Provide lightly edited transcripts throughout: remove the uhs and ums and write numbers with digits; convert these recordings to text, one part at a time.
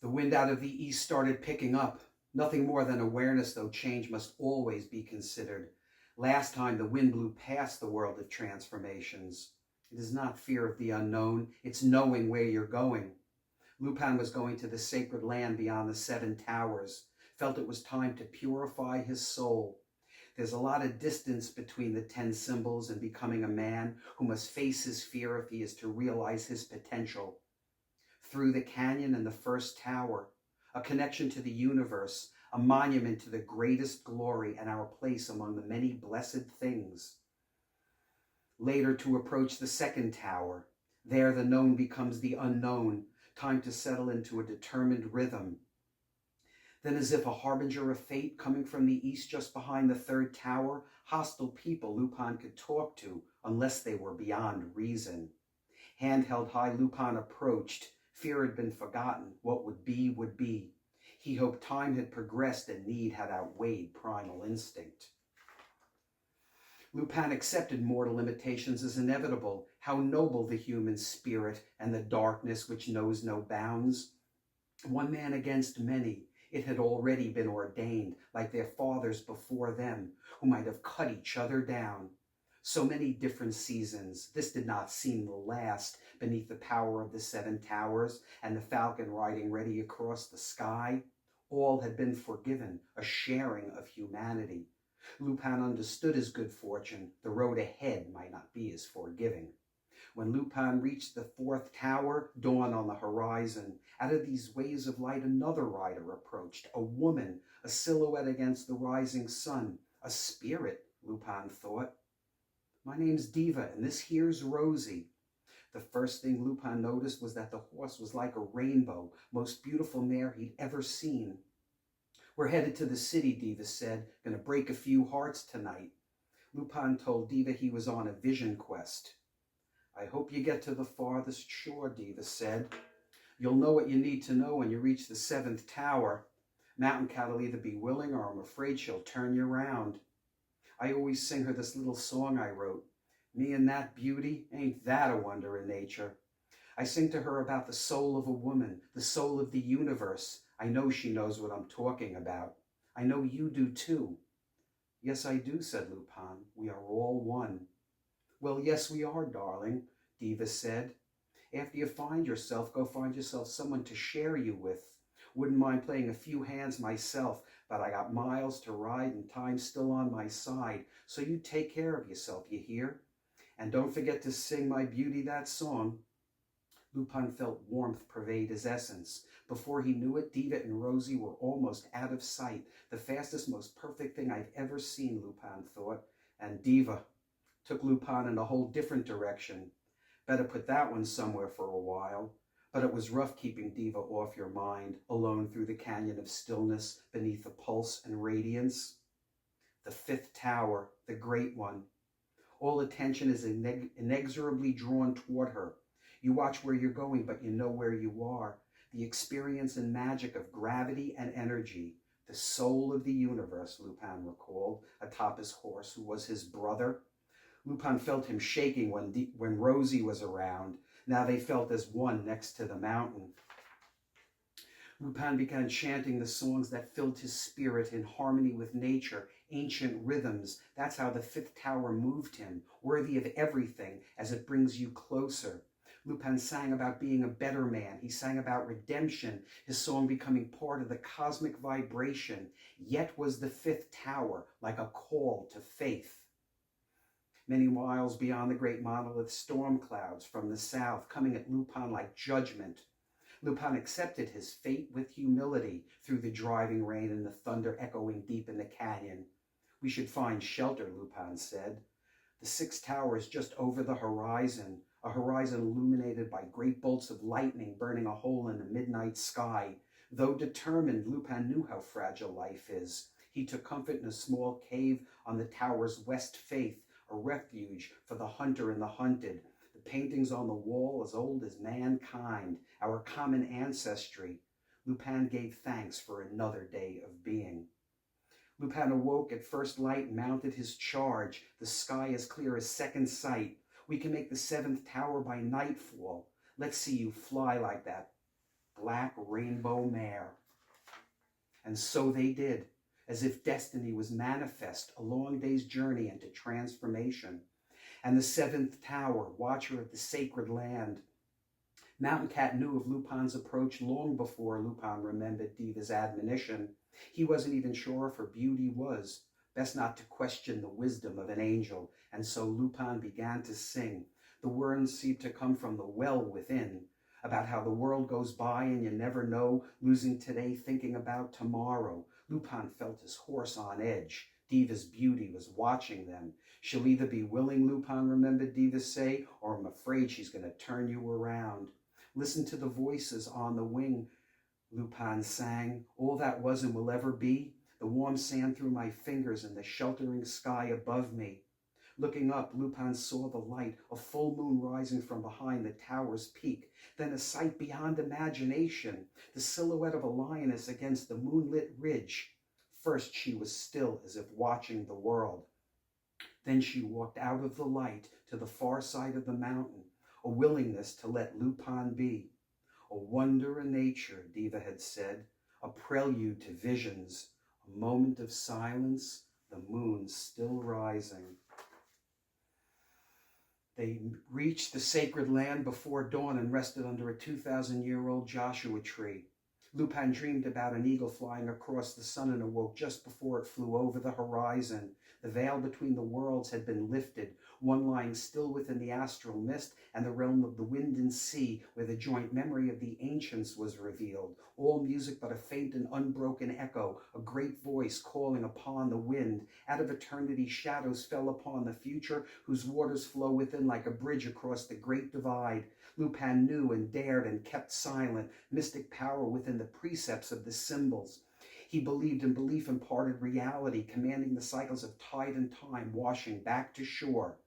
The wind out of the east started picking up. Nothing more than awareness, though change must always be considered. Last time the wind blew past the world of transformations. It is not fear of the unknown, it's knowing where you're going. Lupin was going to the sacred land beyond the seven towers, felt it was time to purify his soul. There's a lot of distance between the 10 symbols and becoming a man who must face his fear if he is to realize his potential. Through the canyon and the first tower, a connection to the universe, a monument to the greatest glory and our place among the many blessed things. Later to approach the second tower. There the known becomes the unknown, time to settle into a determined rhythm. Then, as if a harbinger of fate coming from the east just behind the third tower, hostile people Lupin could talk to unless they were beyond reason. Hand held high, Lupin approached. Fear had been forgotten. What would be, would be. He hoped time had progressed and need had outweighed primal instinct. Lupin accepted mortal limitations as inevitable. How noble the human spirit and the darkness which knows no bounds. One man against many. It had already been ordained, like their fathers before them, who might have cut each other down. So many different seasons. This did not seem the last, beneath the power of the seven towers and the falcon riding ready across the sky. All had been forgiven, a sharing of humanity. Lupin understood his good fortune. The road ahead might not be as forgiving. When Lupin reached the fourth tower, dawn on the horizon. Out of these waves of light, another rider approached. A woman, a silhouette against the rising sun. A spirit, Lupin thought. My name's Diva, and this here's Rosie. The first thing Lupin noticed was that the horse was like a rainbow, most beautiful mare he'd ever seen. We're headed to the city, Diva said. Gonna break a few hearts tonight. Lupin told Diva he was on a vision quest. I hope you get to the farthest shore, Diva said. You'll know what you need to know when you reach the seventh tower. Mountain Cat will either be willing or I'm afraid she'll turn you round. I always sing her this little song I wrote. Me and that beauty, ain't that a wonder in nature? I sing to her about the soul of a woman, the soul of the universe. I know she knows what I'm talking about. I know you do too. Yes, I do, said Lupin. We are all one. Well, yes, we are, darling, Diva said. After you find yourself, go find yourself someone to share you with. Wouldn't mind playing a few hands myself, but I got miles to ride and time still on my side. So you take care of yourself, you hear? And don't forget to sing my beauty that song. Lupin felt warmth pervade his essence. Before he knew it, Diva and Rosie were almost out of sight. The fastest, most perfect thing I've ever seen, Lupin thought. And Diva took Lupin in a whole different direction. Better put that one somewhere for a while. But it was rough keeping Diva off your mind, alone through the canyon of stillness, beneath the pulse and radiance. The fifth tower, the great one. All attention is inexorably drawn toward her. You watch where you're going, but you know where you are. The experience and magic of gravity and energy. The soul of the universe, Lupin recalled, atop his horse, who was his brother. Lupin felt him shaking when Rosie was around. Now they felt as one next to the mountain. Lupin began chanting the songs that filled his spirit in harmony with nature, ancient rhythms. That's how the fifth tower moved him, worthy of everything as it brings you closer. Lupin sang about being a better man. He sang about redemption, his song becoming part of the cosmic vibration. Yet was the fifth tower like a call to faith. Many miles beyond the great monolith, storm clouds from the south coming at Lupin like judgment. Lupin accepted his fate with humility through the driving rain and the thunder echoing deep in the canyon. We should find shelter, Lupin said. The sixth tower is just over the horizon, a horizon illuminated by great bolts of lightning burning a hole in the midnight sky. Though determined, Lupin knew how fragile life is. He took comfort in a small cave on the tower's west face, a refuge for the hunter and the hunted. The paintings on the wall as old as mankind, our common ancestry. Lupin gave thanks for another day of being. Lupin awoke at first light and mounted his charge, the sky as clear as second sight. We can make the seventh tower by nightfall. Let's see you fly like that. black rainbow mare. And so they did, as if destiny was manifest, a long day's journey into transformation. And the seventh tower, watcher of the sacred land. Mountain Cat knew of Lupin's approach long before Lupin remembered Diva's admonition. He wasn't even sure if her beauty was. Best not to question the wisdom of an angel, and so Lupin began to sing. The words seemed to come from the well within, about how the world goes by and you never know, losing today, thinking about tomorrow. Lupin felt his horse on edge. Diva's beauty was watching them. She'll either be willing, Lupin remembered Diva say, or I'm afraid she's going to turn you around. Listen to the voices on the wing, Lupin sang. All that was and will ever be, the warm sand through my fingers and the sheltering sky above me. Looking up, Lupin saw the light, a full moon rising from behind the tower's peak, then a sight beyond imagination, the silhouette of a lioness against the moonlit ridge. First she was still, as if watching the world. Then she walked out of the light to the far side of the mountain, a willingness to let Lupin be. A wonder in nature, Diva had said, a prelude to visions, a moment of silence, the moon still rising. They reached the sacred land before dawn and rested under a 2,000-year-old Joshua tree. Lupin dreamed about an eagle flying across the sun and awoke just before it flew over the horizon. The veil between the worlds had been lifted, one lying still within the astral mist, and the realm of the wind and sea, where the joint memory of the ancients was revealed. All music but a faint and unbroken echo, a great voice calling upon the wind. Out of eternity shadows fell upon the future, whose waters flow within like a bridge across the great divide. Lupin knew and dared and kept silent, mystic power within the precepts of the symbols. He believed in belief imparted reality, commanding the cycles of tide and time, washing back to shore.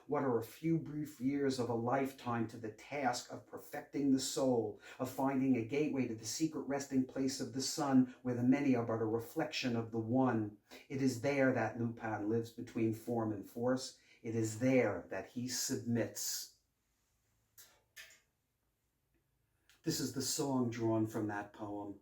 What are a few brief years of a lifetime to the task of perfecting the soul, of finding a gateway to the secret resting place of the sun, where the many are but a reflection of the one? It is there that Lupin lives between form and force. It is there that he submits. This is the song drawn from that poem.